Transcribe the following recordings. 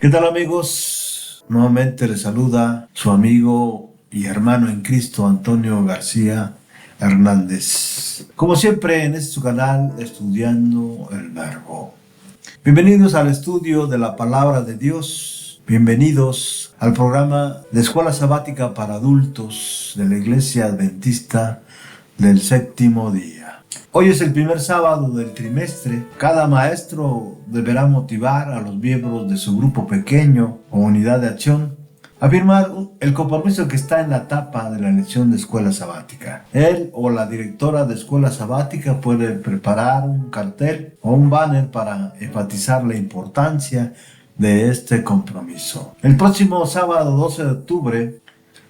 ¿Qué tal, amigos? Nuevamente les saluda su amigo y hermano en Cristo, Antonio García Hernández. Como siempre en este su canal, Estudiando el Verbo. Bienvenidos al estudio de la Palabra de Dios. Bienvenidos al programa de Escuela Sabática para Adultos de la Iglesia Adventista del Séptimo Día. Hoy es el primer sábado del trimestre. Cada maestro deberá motivar a los miembros de su grupo pequeño o unidad de acción a firmar el compromiso que está en la tapa de la lección de escuela sabática. Él o la directora de escuela sabática puede preparar un cartel o un banner para enfatizar la importancia de este compromiso. El próximo sábado 12 de octubre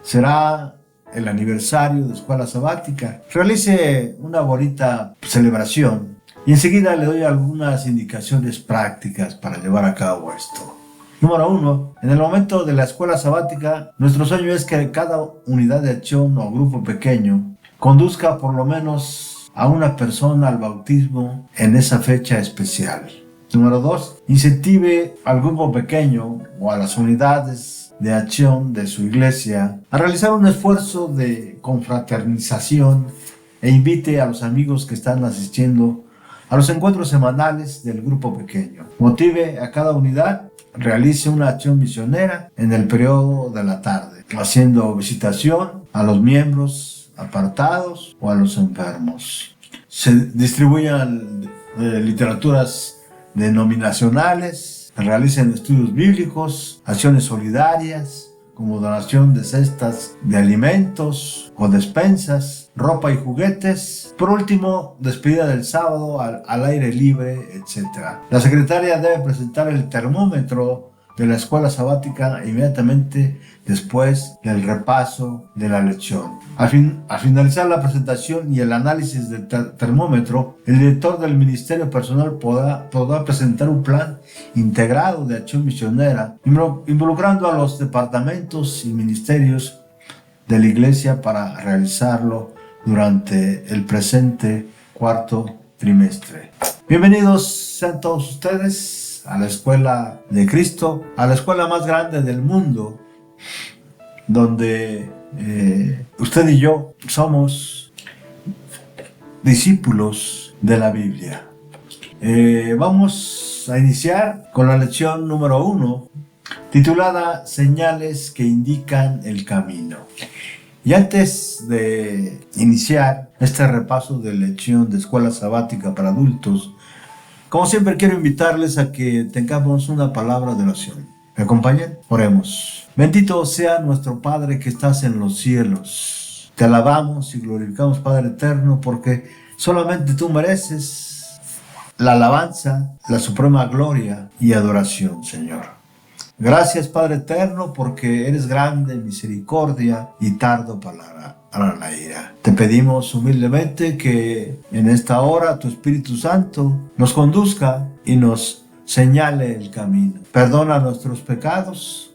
será el aniversario de escuela sabática. Realice una bonita celebración y enseguida le doy algunas indicaciones prácticas para llevar a cabo esto. Número 1. En el momento de la escuela sabática, nuestro sueño es que cada unidad de acción o grupo pequeño conduzca por lo menos a una persona al bautismo en esa fecha especial. Número 2. Incentive al grupo pequeño o a las unidades de acción de su iglesia a realizar un esfuerzo de confraternización e invite a los amigos que están asistiendo a los encuentros semanales del grupo pequeño. Motive a cada unidad, realice una acción misionera en el periodo de la tarde, haciendo visitación a los miembros apartados o a los enfermos. Se distribuyan literaturas denominacionales, realicen estudios bíblicos, acciones solidarias, como donación de cestas de alimentos o despensas, ropa y juguetes. Por último, despedida del sábado al aire libre, etc. La secretaria debe presentar el termómetro de la escuela sabática inmediatamente después del repaso de la lección. Al finalizar la presentación y el análisis del termómetro, el director del ministerio personal podrá presentar un plan integrado de acción misionera, involucrando a los departamentos y ministerios de la iglesia para realizarlo durante el presente cuarto trimestre. Bienvenidos sean todos ustedes a la escuela de Cristo, a la escuela más grande del mundo, donde usted y yo somos discípulos de la Biblia. Vamos a iniciar con la lección número 1, titulada Señales que indican el camino. Y antes de iniciar este repaso de lección de escuela sabática para adultos, como siempre quiero invitarles a que tengamos una palabra de oración. ¿Me acompañan? Oremos. Bendito sea nuestro Padre que estás en los cielos. Te alabamos y glorificamos, Padre eterno, porque solamente tú mereces la alabanza, la suprema gloria y adoración, Señor. Gracias, Padre eterno, porque eres grande en misericordia y tardo para la ira. Te pedimos humildemente que en esta hora tu Espíritu Santo nos conduzca y nos señale el camino. Perdona nuestros pecados,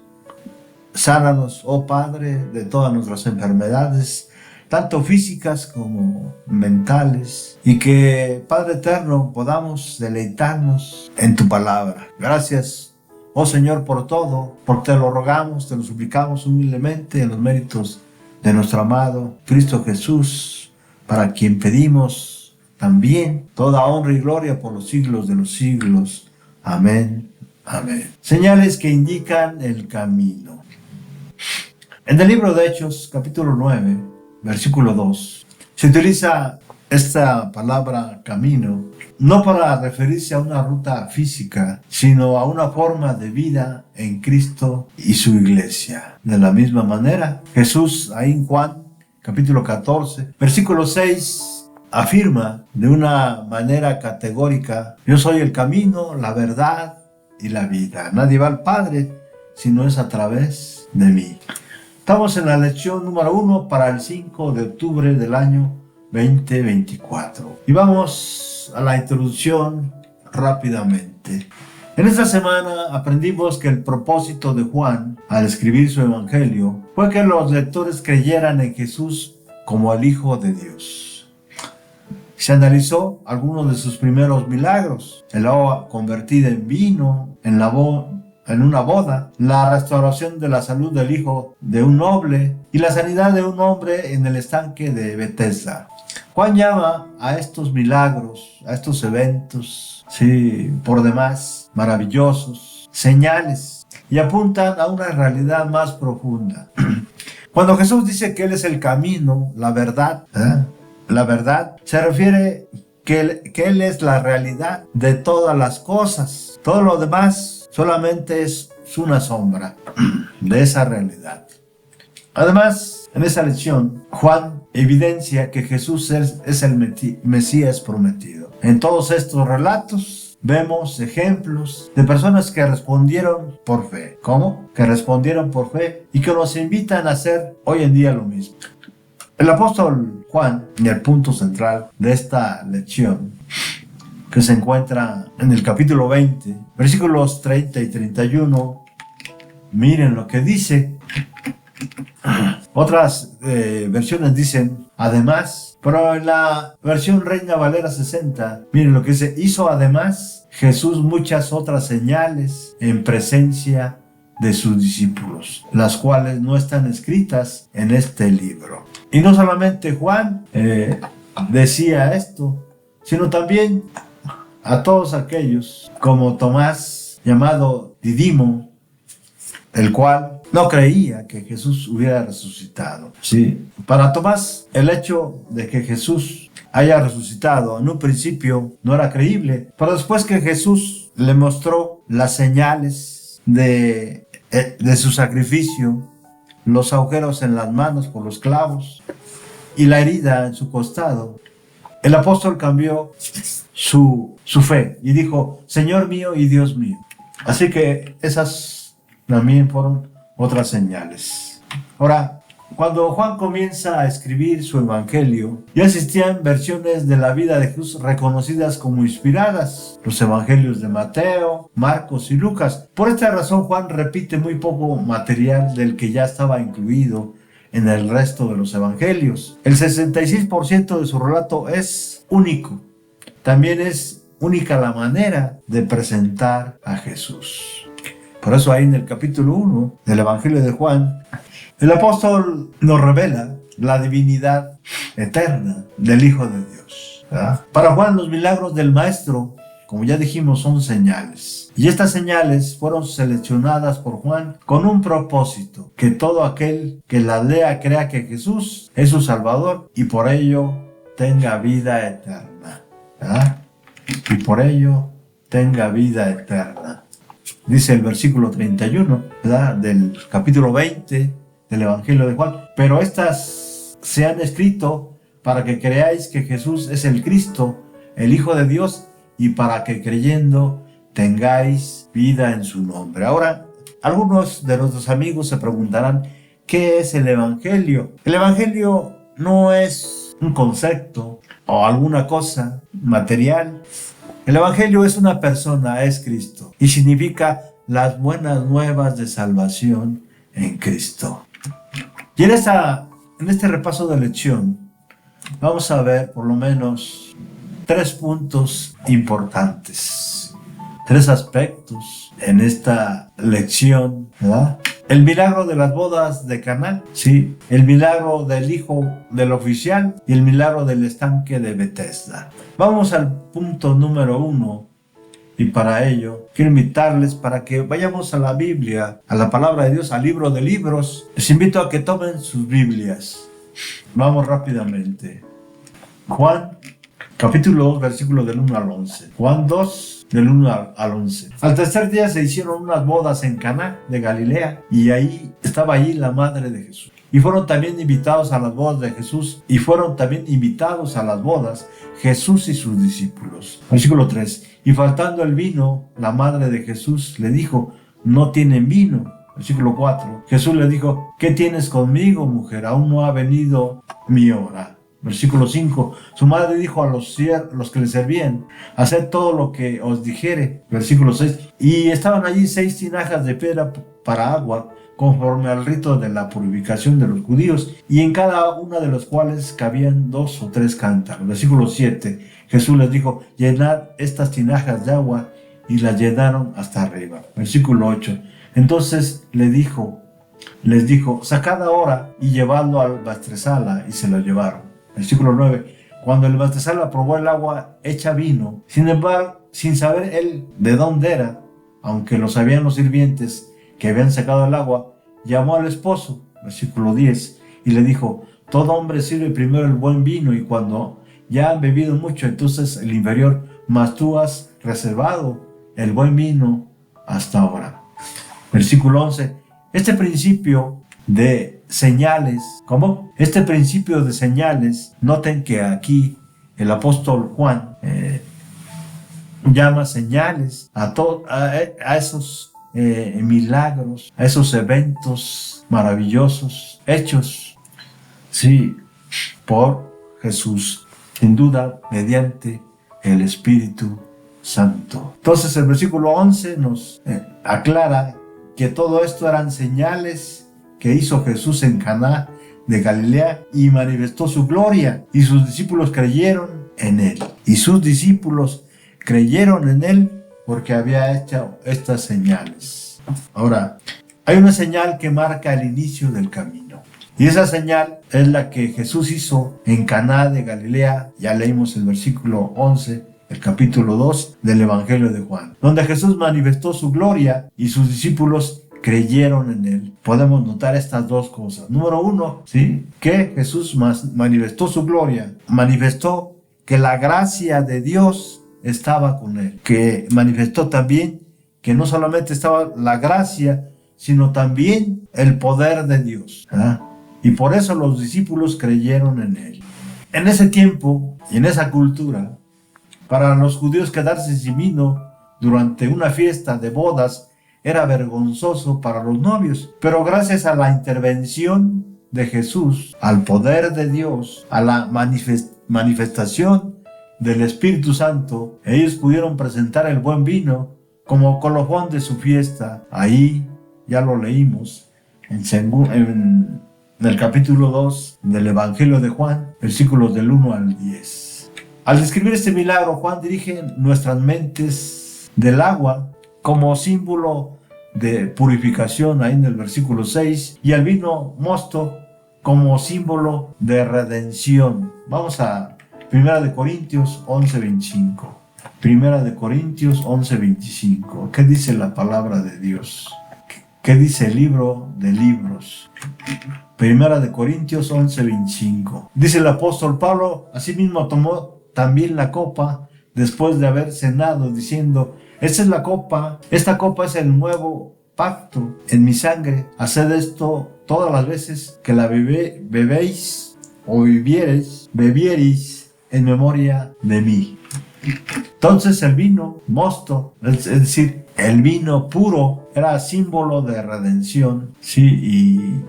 sánanos, oh Padre, de todas nuestras enfermedades, tanto físicas como mentales, y que, Padre eterno, podamos deleitarnos en tu palabra. Gracias, oh Señor, por todo, porque te lo rogamos, te lo suplicamos humildemente en los méritos de nuestro amado Cristo Jesús, para quien pedimos también toda honra y gloria por los siglos de los siglos. Amén. Amén. Señales que indican el camino. En el libro de Hechos, capítulo 9, versículo 2, se utiliza esta palabra camino no para referirse a una ruta física, sino a una forma de vida en Cristo y su iglesia. De la misma manera, Jesús, ahí en Juan, capítulo 14, versículo 6, afirma de una manera categórica: yo soy el camino, la verdad y la vida. Nadie va al Padre si no es a través de mí. Estamos en la lección número 1 para el 5 de octubre del año 2024. Y vamos a la introducción rápidamente. En esta semana aprendimos que el propósito de Juan al escribir su evangelio fue que los lectores creyeran en Jesús como el Hijo de Dios. Se analizó algunos de sus primeros milagros: el agua convertida en vino, el en una boda, la restauración de la salud del hijo de un noble y la sanidad de un hombre en el estanque de Betesda. Juan llama a estos milagros, a estos eventos, sí, por demás maravillosos, señales, y apuntan a una realidad más profunda. Cuando Jesús dice que Él es el camino, la verdad, se refiere que Él es la realidad de todas las cosas. Todo lo demás solamente es una sombra de esa realidad. Además, en esa lección, Juan evidencia que Jesús es el Mesías prometido. En todos estos relatos vemos ejemplos de personas que respondieron por fe. ¿Cómo? Que respondieron por fe y que nos invitan a hacer hoy en día lo mismo. El apóstol Juan, y el punto central de esta lección, que se encuentra en el capítulo 20, versículos 30 y 31, miren lo que dice. Otras versiones dicen además, pero en la versión Reina Valera 60, miren lo que dice: hizo además Jesús muchas otras señales en presencia de sus discípulos, las cuales no están escritas en este libro. Y no solamente Juan decía esto, sino también a todos aquellos como Tomás, llamado Didimo, el cual no creía que Jesús hubiera resucitado. Sí. Para Tomás, el hecho de que Jesús haya resucitado en un principio no era creíble, pero después que Jesús le mostró las señales de su sacrificio, los agujeros en las manos por los clavos y la herida en su costado, el apóstol cambió su fe y dijo: Señor mío y Dios mío. Así que esas también fueron otras señales. Ahora, cuando Juan comienza a escribir su evangelio, ya existían versiones de la vida de Jesús reconocidas como inspiradas: los evangelios de Mateo, Marcos y Lucas. Por esta razón, Juan repite muy poco material del que ya estaba incluido en el resto de los evangelios. El 66% de su relato es único. También es única la manera de presentar a Jesús. Por eso ahí en el capítulo 1 del Evangelio de Juan, el apóstol nos revela la divinidad eterna del Hijo de Dios, ¿verdad? Para Juan, los milagros del Maestro, como ya dijimos, son señales. Y estas señales fueron seleccionadas por Juan con un propósito: que todo aquel que las lea crea que Jesús es su Salvador y por ello tenga vida eterna, ¿verdad? Y por ello tenga vida eterna. Dice el versículo 31, ¿verdad?, del capítulo 20 del Evangelio de Juan: pero estas se han escrito para que creáis que Jesús es el Cristo, el Hijo de Dios, y para que creyendo tengáis vida en su nombre. Ahora, algunos de nuestros amigos se preguntarán: ¿qué es el Evangelio? El Evangelio no es un concepto o alguna cosa material. El Evangelio es una persona, es Cristo, y significa las buenas nuevas de salvación en Cristo. Y en este repaso de lección vamos a ver por lo menos 3 puntos importantes, 3 aspectos en esta lección, ¿verdad? El milagro de las bodas de Caná, sí, el milagro del hijo del oficial y el milagro del estanque de Betesda. Vamos al punto número 1, y para ello quiero invitarles para que vayamos a la Biblia, a la palabra de Dios, al libro de libros. Les invito a que tomen sus Biblias. Vamos rápidamente. Juan, capítulo 2, versículo del 1 al 11. Juan 2, del 1 al 11. Al tercer día se hicieron unas bodas en Caná de Galilea, y estaba allí la madre de Jesús. Y fueron también invitados a las bodas de Jesús, Jesús y sus discípulos. Versículo 3. Y faltando el vino, la madre de Jesús le dijo: no tienen vino. Versículo 4. Jesús le dijo: ¿qué tienes conmigo, mujer? Aún no ha venido mi hora. Versículo 5. Su madre dijo a los que le servían: haced todo lo que os dijere. Versículo 6. Y estaban allí 6 tinajas de piedra para agua, conforme al rito de la purificación de los judíos, y en cada una de los cuales cabían 2 o 3 cántaros. Versículo 7. Jesús les dijo: llenad estas tinajas de agua. y la llenaron hasta arriba. Versículo 8. Entonces les dijo, sacad ahora y llevadlo al bastresala, y se lo llevaron. Versículo 9. Cuando el bastresala probó el agua hecha vino, sin embargo, sin saber él de dónde era, aunque lo sabían los sirvientes que habían sacado el agua, llamó al esposo, versículo 10, y le dijo, todo hombre sirve primero el buen vino, y cuando ya han bebido mucho, entonces el inferior, mas tú has reservado el buen vino hasta ahora. Versículo 11, este principio de señales, ¿cómo? Este principio de señales, noten que aquí el apóstol Juan llama señales a esos milagros, a esos eventos maravillosos, hechos, sí, por Jesús, sin duda, mediante el Espíritu Santo. Entonces el versículo 11 nos aclara que todo esto eran señales que hizo Jesús en Caná de Galilea y manifestó su gloria, y sus discípulos creyeron en él. Y sus discípulos creyeron en él porque había hecho estas señales. Ahora, hay una señal que marca el inicio del camino. Y esa señal es la que Jesús hizo en Caná de Galilea. Ya leímos el versículo 11, el capítulo 2 del Evangelio de Juan, donde Jesús manifestó su gloria y sus discípulos creyeron en él. Podemos notar estas dos cosas. Número uno, ¿sí?, que Jesús manifestó su gloria, manifestó que la gracia de Dios estaba con él, que manifestó también que no solamente estaba la gracia, sino también el poder de Dios, ¿verdad? Y por eso los discípulos creyeron en él. En ese tiempo y en esa cultura, para los judíos quedarse sin vino durante una fiesta de bodas era vergonzoso para los novios, pero gracias a la intervención de Jesús, al poder de Dios, a la manifestación del Espíritu Santo, ellos pudieron presentar el buen vino como colofón de su fiesta. Ahí ya lo leímos en el capítulo 2 del Evangelio de Juan, versículos del 1 al 10. Al describir este milagro, Juan dirige nuestras mentes del agua como símbolo de purificación, ahí en el versículo 6, y al vino mosto como símbolo de redención. Vamos a 1 Corintios 11:25. 1 Corintios 11:25. ¿Qué dice la palabra de Dios? ¿Qué dice el libro de libros? 1 Corintios 11:25. Dice el apóstol Pablo, asimismo tomó también la copa después de haber cenado, diciendo, esta copa es el nuevo pacto en mi sangre. Haced esto todas las veces que la bebéis o bebiereis en memoria de mí. Entonces el vino mosto, es decir, el vino puro, era símbolo de redención, sí, y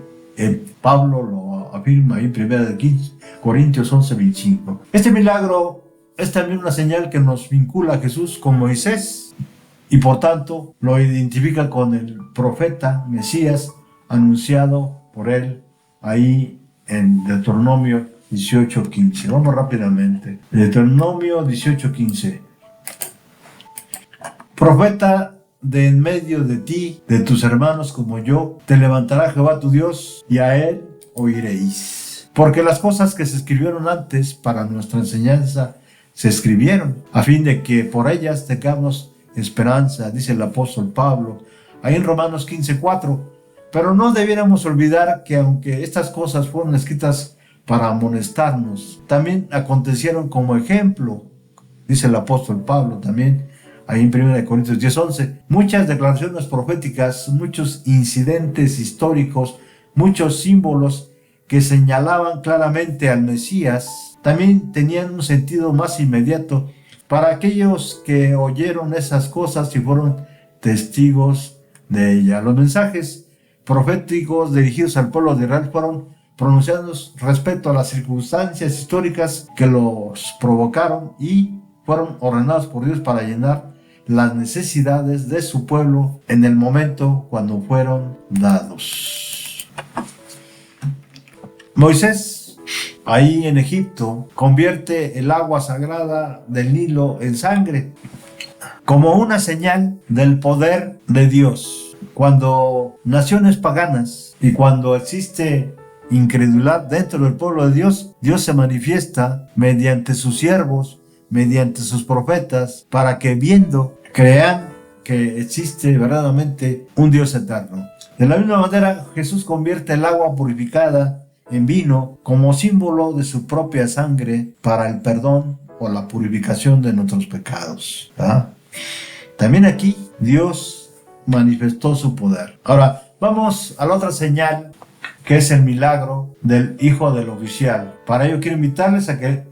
Pablo lo afirma ahí en 1 Corintios 11:25. Este milagro es también una señal que nos vincula a Jesús con Moisés y por tanto lo identifica con el profeta Mesías anunciado por él ahí en Deuteronomio 18:15. Vamos rápidamente. Deuteronomio 18:15. Profeta de en medio de ti, de tus hermanos como yo, te levantará Jehová tu Dios, y a él oiréis. Porque las cosas que se escribieron antes para nuestra enseñanza se escribieron, a fin de que por ellas tengamos esperanza, dice el apóstol Pablo, ahí en Romanos 15:4. Pero no debiéramos olvidar que aunque estas cosas fueron escritas para amonestarnos, también acontecieron como ejemplo, dice el apóstol Pablo también, ahí en 1 Corintios 10:11, muchas declaraciones proféticas, muchos incidentes históricos, muchos símbolos que señalaban claramente al Mesías, también tenían un sentido más inmediato para aquellos que oyeron esas cosas y fueron testigos de ellas. Los mensajes proféticos dirigidos al pueblo de Israel fueron pronunciados respecto a las circunstancias históricas que los provocaron y fueron ordenados por Dios para llenar las necesidades de su pueblo en el momento cuando fueron dados. Moisés, ahí en Egipto, convierte el agua sagrada del Nilo en sangre. como una señal del poder de Dios. Cuando naciones paganas y cuando existe incredulidad dentro del pueblo de Dios, Dios se manifiesta mediante sus siervos, mediante sus profetas, para que viendo crean que existe verdaderamente un Dios eterno. De la misma manera, Jesús convierte el agua purificada en vino como símbolo de su propia sangre para el perdón o la purificación de nuestros pecados. ¿Verdad? También aquí Dios manifestó su poder. Ahora, vamos a la otra señal, que es el milagro del hijo del oficial. Para ello quiero invitarles a que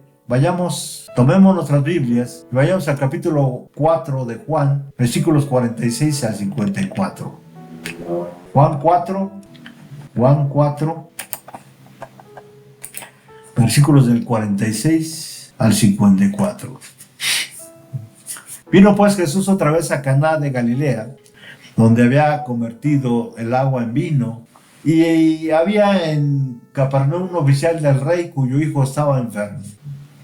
tomemos nuestras Biblias y vayamos al capítulo 4 de Juan, versículos 46 al 54. Juan 4, versículos del 46 al 54. Vino pues Jesús otra vez a Caná de Galilea, donde había convertido el agua en vino, y había en Capernaum un oficial del rey cuyo hijo estaba enfermo.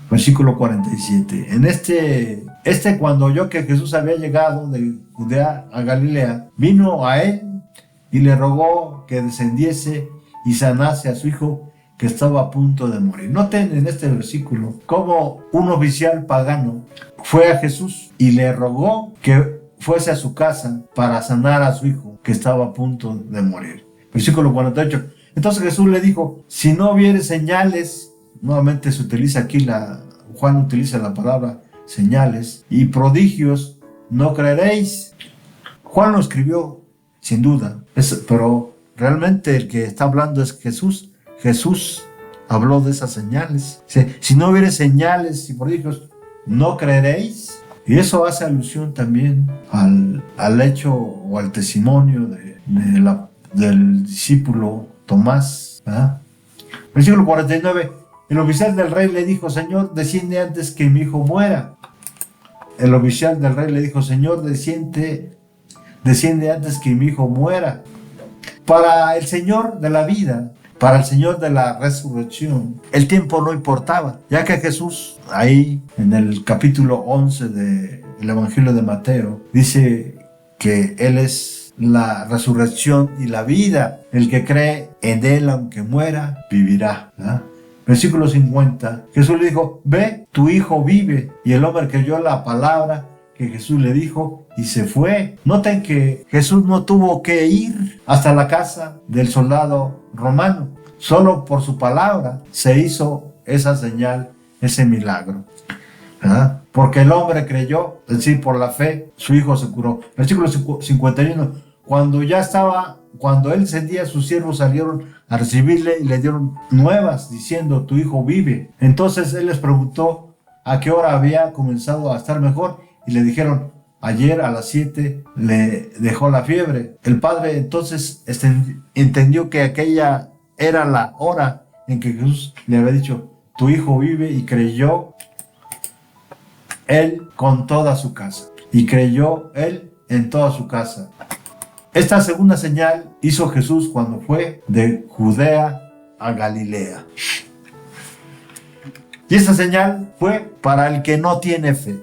Versículo 47. Cuando oyó que Jesús había llegado de Judea a Galilea, vino a él y le rogó que descendiese y sanase a su hijo, que estaba a punto de morir. Noten en este versículo cómo un oficial pagano fue a Jesús y le rogó que fuese a su casa para sanar a su hijo, que estaba a punto de morir. Versículo 48. Entonces Jesús le dijo, si no hubiere señales, nuevamente se utiliza aquí Juan utiliza la palabra señales, y prodigios, no creeréis. Juan lo escribió sin duda, pero realmente el que está hablando es Jesús. Jesús habló de esas señales. Si no hubiere señales y prodigios, no creeréis. Y eso hace alusión también al hecho o al testimonio del discípulo Tomás. ¿Verdad? Versículo 49. El oficial del rey le dijo, Señor, desciende antes que mi hijo muera. El oficial del rey le dijo, Señor, desciende antes que mi hijo muera. Para el Señor de la vida, para el Señor de la resurrección, el tiempo no importaba, ya que Jesús, ahí en el capítulo 11 del Evangelio de Mateo, dice que Él es la resurrección y la vida. El que cree en Él, aunque muera, vivirá. ¿Verdad? Versículo 50, Jesús le dijo, ve, tu hijo vive. Y el hombre creyó la palabra que Jesús le dijo y se fue. Noten que Jesús no tuvo que ir hasta la casa del soldado romano. Solo por su palabra se hizo esa señal, ese milagro. ¿Verdad? Porque el hombre creyó, es decir, por la fe, su hijo se curó. Versículo 51, cuando él descendía, sus siervos salieron a recibirle y le dieron nuevas diciendo, tu hijo vive. Entonces él les preguntó a qué hora había comenzado a estar mejor y le dijeron, ayer a las 7 le dejó la fiebre. El padre entonces entendió que aquella era la hora en que Jesús le había dicho, tu hijo vive, y creyó él con toda su casa. Y creyó él en toda su casa. Esta segunda señal hizo Jesús cuando fue de Judea a Galilea. Y esta señal fue para el que no tiene fe.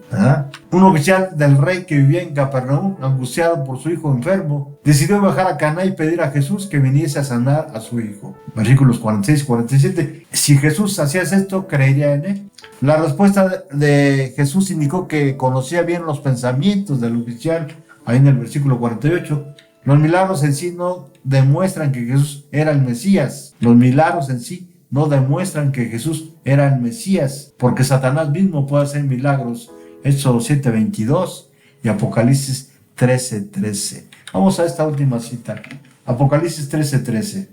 Un oficial del rey que vivía en Capernaum, angustiado por su hijo enfermo, decidió bajar a Caná y pedir a Jesús que viniese a sanar a su hijo. Versículos 46 y 47. Si Jesús hacía esto, creería en él. La respuesta de Jesús indicó que conocía bien los pensamientos del oficial, ahí en el versículo 48. Los milagros en sí no demuestran que Jesús era el Mesías. Los milagros en sí no demuestran que Jesús era el Mesías, porque Satanás mismo puede hacer milagros. Hechos 7:22 y Apocalipsis 13:13. Vamos a esta última cita. Apocalipsis 13:13.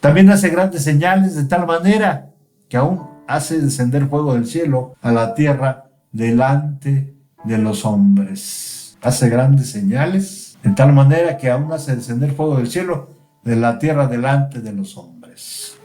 También hace grandes señales de tal manera que aún hace descender fuego del cielo a la tierra delante de los hombres. Hace grandes señales de tal manera que aún hace descender fuego del cielo de la tierra delante de los hombres.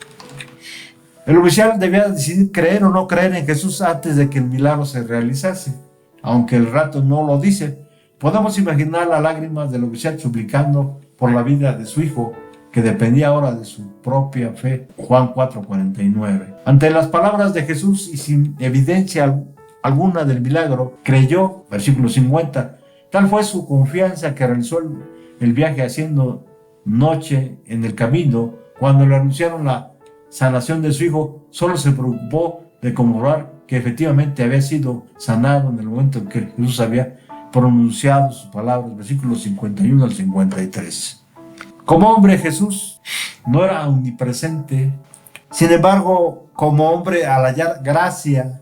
El oficial debía decidir creer o no creer en Jesús antes de que el milagro se realizase. Aunque el relato no lo dice, podemos imaginar las lágrimas del oficial suplicando por la vida de su hijo, que dependía ahora de su propia fe. Juan 4:49. Ante las palabras de Jesús y sin evidencia alguna del milagro, creyó, versículo 50. Tal fue su confianza que realizó el viaje haciendo noche en el camino. Cuando le anunciaron la sanación de su hijo, solo se preocupó de comprobar que efectivamente había sido sanado en el momento en que Jesús había pronunciado sus palabras, versículos 51 al 53. Como hombre, Jesús no era omnipresente. Sin embargo, como hombre, al hallar gracia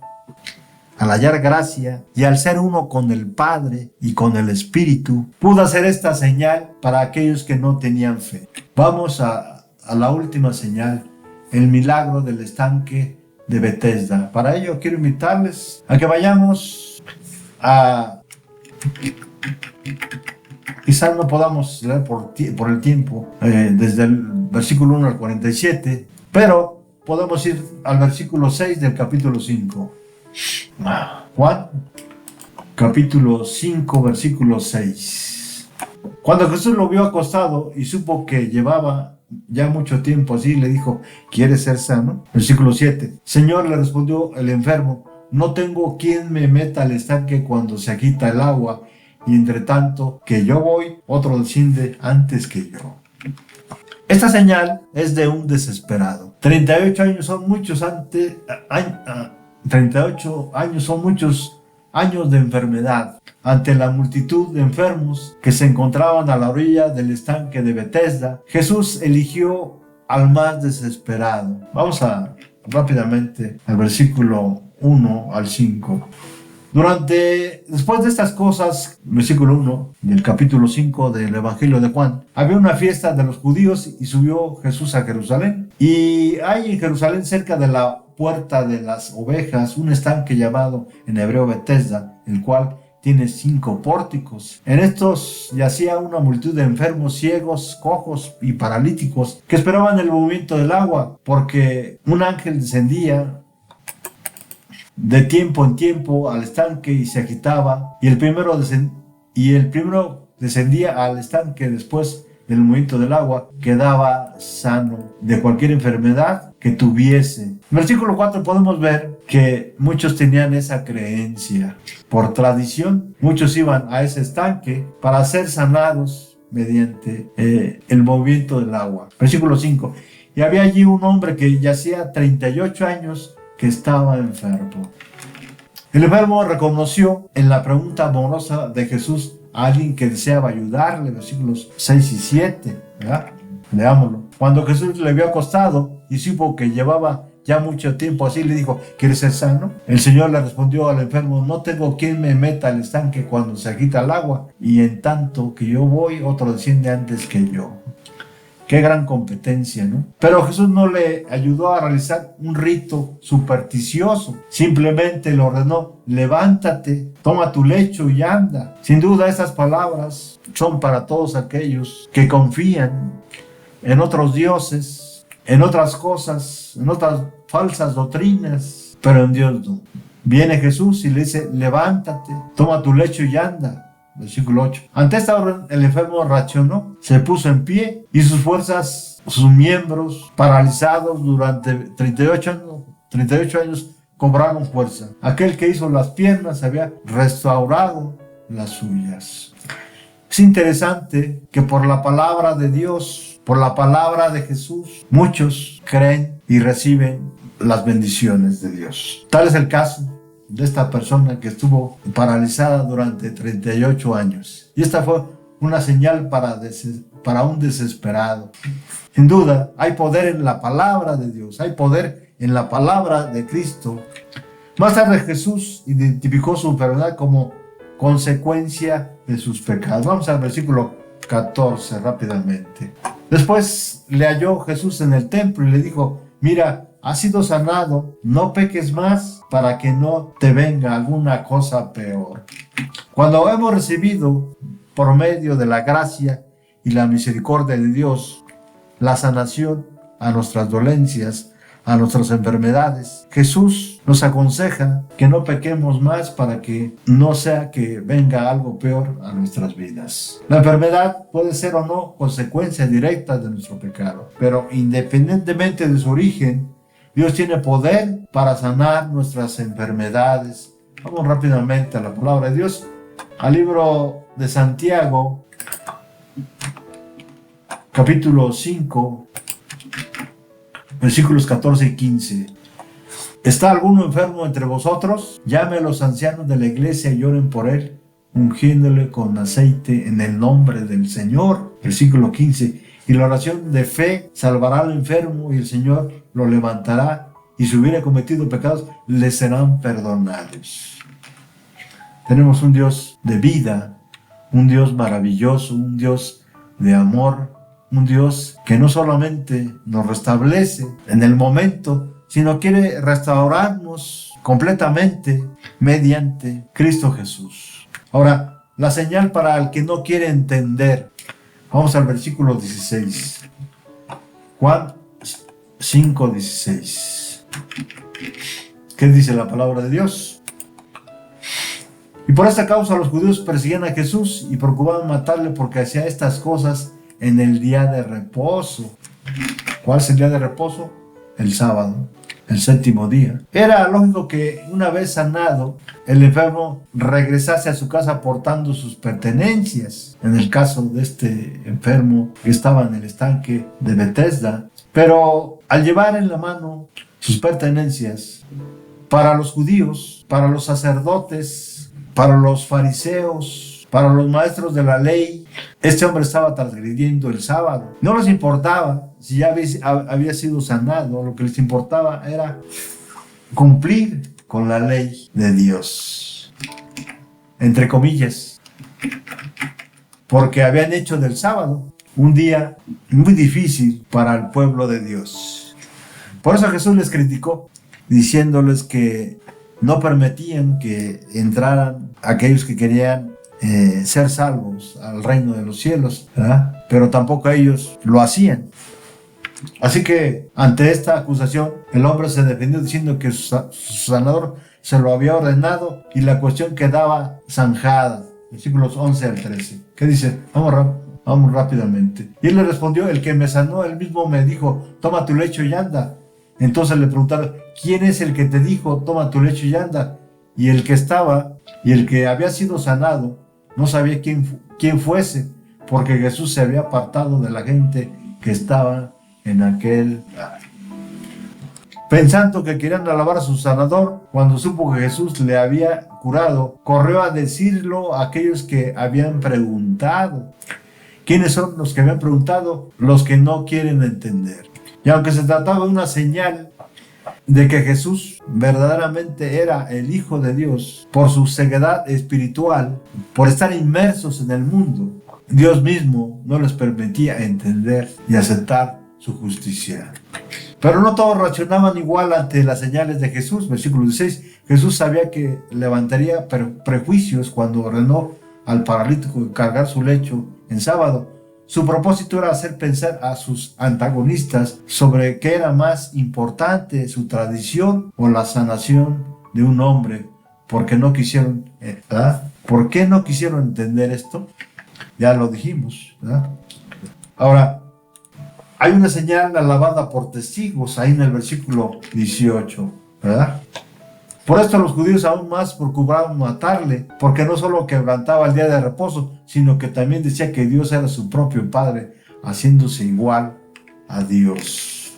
y al ser uno con el Padre y con el Espíritu, pudo hacer esta señal para aquellos que no tenían fe. Vamos a la última señal, el milagro del estanque de Betesda. Para ello quiero invitarles a que vayamos a... Quizás no podamos leer por el tiempo, desde el versículo 1 al 47, pero podemos ir al versículo 6 del capítulo 5. Juan, capítulo 5, versículo 6. Cuando Jesús lo vio acostado y supo que llevaba ya mucho tiempo así, le dijo: ¿quieres ser sano? Versículo 7. Señor, le respondió el enfermo, no tengo quien me meta al estanque cuando se agita el agua, y entre tanto que yo voy, otro desciende antes que yo. Esta señal es de un desesperado. 38 años son muchos 38 años son muchos años de enfermedad. Ante la multitud de enfermos que se encontraban a la orilla del estanque de Betesda, Jesús eligió al más desesperado. Vamos rápidamente al versículo 1 al 5. Después de estas cosas, versículo 1 del capítulo 5 del Evangelio de Juan, había una fiesta de los judíos y subió Jesús a Jerusalén. Y hay en Jerusalén, cerca de la puerta de las ovejas, un estanque llamado en hebreo Betesda, el cual tiene 5 pórticos. En estos yacía una multitud de enfermos, ciegos, cojos y paralíticos que esperaban el movimiento del agua, porque un ángel descendía de tiempo en tiempo al estanque y se agitaba, y el primero descendía al estanque después del movimiento del agua, quedaba sano de cualquier enfermedad que tuviese. En versículo 4 podemos ver que muchos tenían esa creencia. Por tradición, muchos iban a ese estanque para ser sanados mediante el movimiento del agua. Versículo 5. Y había allí un hombre que yacía 38 años que estaba enfermo. El enfermo reconoció en la pregunta amorosa de Jesús a alguien que deseaba ayudarle, versículos 6 y 7, ¿verdad? Leámoslo. Cuando Jesús le vio acostado y supo que llevaba ya mucho tiempo así, le dijo: ¿quieres ser sano? El Señor le respondió al enfermo: no tengo quien me meta al estanque cuando se agita el agua, y en tanto que yo voy, otro desciende antes que yo. Qué gran competencia, ¿no? Pero Jesús no le ayudó a realizar un rito supersticioso. Simplemente le ordenó: levántate, toma tu lecho y anda. Sin duda, estas palabras son para todos aquellos que confían en otros dioses, en otras cosas, en otras falsas doctrinas, pero en Dios no. Viene Jesús y le dice: levántate, toma tu lecho y anda. Versículo 8. Ante esta orden, el enfermo reaccionó, se puso en pie y sus fuerzas, sus miembros paralizados durante 38 años cobraron fuerza. Aquel que hizo las piernas había restaurado las suyas. Es interesante que por la palabra de Dios, por la palabra de Jesús, muchos creen y reciben las bendiciones de Dios. Tal es el caso de esta persona que estuvo paralizada durante 38 años. Y esta fue una señal para un desesperado. Sin duda, hay poder en la palabra de Dios, hay poder en la palabra de Cristo. Más tarde Jesús identificó su enfermedad como consecuencia de sus pecados. Vamos al versículo 14 rápidamente. Después le halló Jesús en el templo y le dijo: mira, has sido sanado, no peques más para que no te venga alguna cosa peor. Cuando hemos recibido por medio de la gracia y la misericordia de Dios la sanación a nuestras dolencias, a nuestras enfermedades, Jesús nos aconseja que no pequemos más para que no sea que venga algo peor a nuestras vidas. La enfermedad puede ser o no consecuencia directa de nuestro pecado, pero independientemente de su origen, Dios tiene poder para sanar nuestras enfermedades, Vamos rápidamente a la palabra de Dios, al libro de Santiago, capítulo 5, versículos 14 y 15. ¿Está alguno enfermo entre vosotros? Llame a los ancianos de la iglesia y oren por él, ungiéndole con aceite en el nombre del Señor. Versículo 15. Y la oración de fe salvará al enfermo y el Señor lo levantará, y si hubiera cometido pecados, le serán perdonados. Tenemos un Dios de vida, un Dios maravilloso, un Dios de amor, un Dios que no solamente nos restablece en el momento, sino quiere restaurarnos completamente mediante Cristo Jesús. Ahora, la señal para el que no quiere entender. Vamos al versículo 16. Juan 5:16. ¿Qué dice la palabra de Dios? Y por esta causa los judíos perseguían a Jesús y procuraban matarle porque hacía estas cosas en el día de reposo. ¿Cuál es el día de reposo? El sábado, el séptimo día. Era lógico que una vez sanado, el enfermo regresase a su casa portando sus pertenencias. En el caso de este enfermo que estaba en el estanque de Betesda. Pero al llevar en la mano sus pertenencias, para los judíos, para los sacerdotes, para los fariseos, para los maestros de la ley, este hombre estaba transgrediendo el sábado. No les importaba si ya había sido sanado, lo que les importaba era cumplir con la ley de Dios, entre comillas, porque habían hecho del sábado un día muy difícil para el pueblo de Dios. Por eso Jesús les criticó, diciéndoles que no permitían que entraran aquellos que querían ser salvos al reino de los cielos, ¿verdad? Pero tampoco ellos lo hacían. Así que ante esta acusación, el hombre se defendió diciendo que su sanador se lo había ordenado y la cuestión quedaba zanjada. Versículos 11 al 13. ¿Qué dice? Vamos rápidamente. Y él le respondió: el que me sanó, él mismo me dijo, toma tu lecho y anda. Entonces le preguntaron: ¿quién es el que te dijo, toma tu lecho y anda? Y el que había sido sanado no sabía quién fuese, porque Jesús se había apartado de la gente que estaba en aquel lugar. Pensando que querían alabar a su sanador, cuando supo que Jesús le había curado, corrió a decirlo a aquellos que habían preguntado. ¿Quiénes son los que habían preguntado? Los que no quieren entender. Y aunque se trataba de una señal de que Jesús verdaderamente era el Hijo de Dios, por su ceguedad espiritual, por estar inmersos en el mundo, Dios mismo no les permitía entender y aceptar su justicia. Pero no todos reaccionaban igual ante las señales de Jesús. Versículo 16. Jesús sabía que levantaría prejuicios cuando ordenó al paralítico cargar su lecho en sábado. Su propósito era hacer pensar a sus antagonistas sobre qué era más importante, su tradición o la sanación de un hombre. ¿Por qué no quisieron entender esto? Ya lo dijimos, ¿verdad? Ahora, hay una señal alabada por testigos ahí en el versículo 18, ¿verdad? Por esto los judíos aún más procuraban matarle, porque no solo quebrantaba el día de reposo, sino que también decía que Dios era su propio Padre, haciéndose igual a Dios.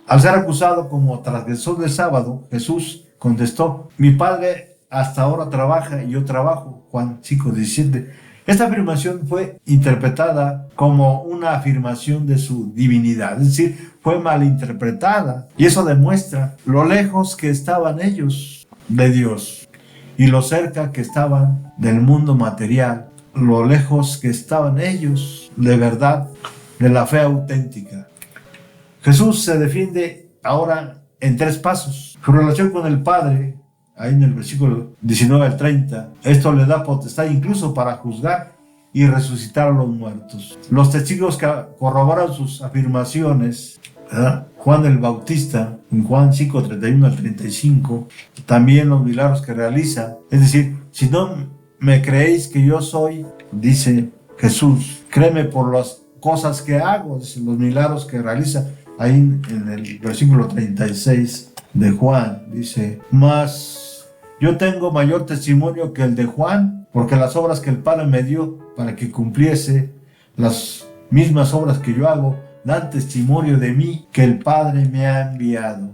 Al ser acusado como transgresor del sábado, Jesús contestó: mi Padre hasta ahora trabaja y yo trabajo. Juan 5:17. Esta afirmación fue interpretada como una afirmación de su divinidad, es decir, fue malinterpretada. Y eso demuestra lo lejos que estaban ellos de Dios y lo cerca que estaban del mundo material, lo lejos que estaban ellos de verdad, de la fe auténtica. Jesús se defiende ahora en 3 pasos. Su relación con el Padre, ahí en el versículo 19 al 30, esto le da potestad incluso para juzgar y resucitar a los muertos. Los testigos que corroboran sus afirmaciones, ¿verdad? Juan el Bautista, en Juan 5:31 al 35, también los milagros que realiza. Es decir, si no me creéis que yo soy, dice Jesús, créeme por las cosas que hago, dice, los milagros que realiza, ahí en el versículo 36. de Juan. Dice, mas yo tengo mayor testimonio que el de Juan, porque las obras que el Padre me dio para que cumpliese, las mismas obras que yo hago, dan testimonio de mí que el Padre me ha enviado.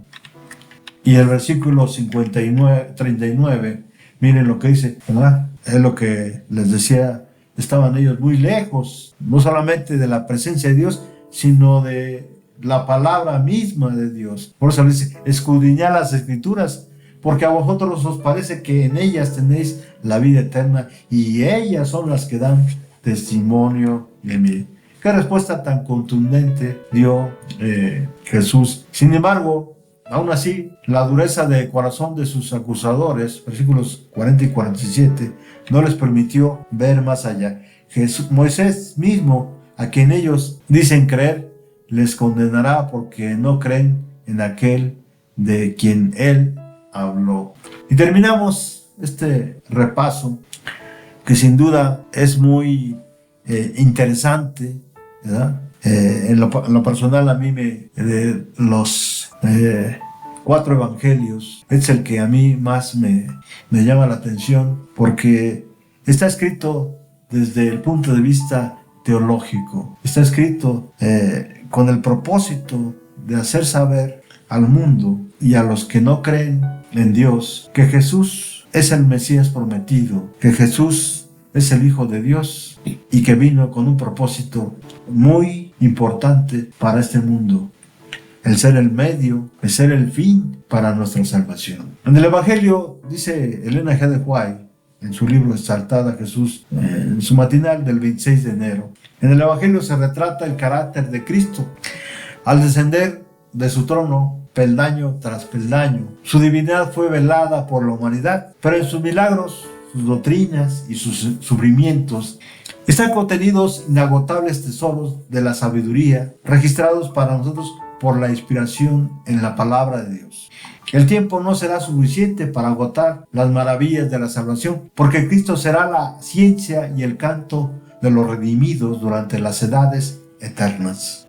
Y el versículo 39, miren lo que dice, ¿verdad? Es lo que les decía, estaban ellos muy lejos, no solamente de la presencia de Dios, sino de la palabra misma de Dios. Por eso dice, escudriñad las Escrituras, porque a vosotros os parece que en ellas tenéis la vida eterna, y ellas son las que dan testimonio de mí. ¿Qué respuesta tan contundente dio Jesús? Sin embargo, aún así, la dureza de corazón de sus acusadores, versículos 40 y 47, no les permitió ver más allá. Moisés mismo, a quien ellos dicen creer, les condenará porque no creen en aquel de quien él habló. Y terminamos este repaso, que sin duda es muy interesante, ¿verdad? En lo personal, a mí de los 4 evangelios es el que a mí más me llama la atención, porque está escrito desde el punto de vista teológico, está escrito con el propósito de hacer saber al mundo y a los que no creen en Dios que Jesús es el Mesías prometido, que Jesús es el Hijo de Dios y que vino con un propósito muy importante para este mundo: el ser el medio, el ser el fin para nuestra salvación. En el Evangelio, dice Elena G. de White, en su libro Exaltada Jesús, en su matinal del 26 de enero, en el Evangelio se retrata el carácter de Cristo al descender de su trono peldaño tras peldaño. Su divinidad fue velada por la humanidad, pero en sus milagros, sus doctrinas y sus sufrimientos están contenidos inagotables tesoros de la sabiduría, registrados para nosotros por la inspiración en la palabra de Dios. El tiempo no será suficiente para agotar las maravillas de la salvación, porque Cristo será la ciencia y el canto de los redimidos durante las edades eternas.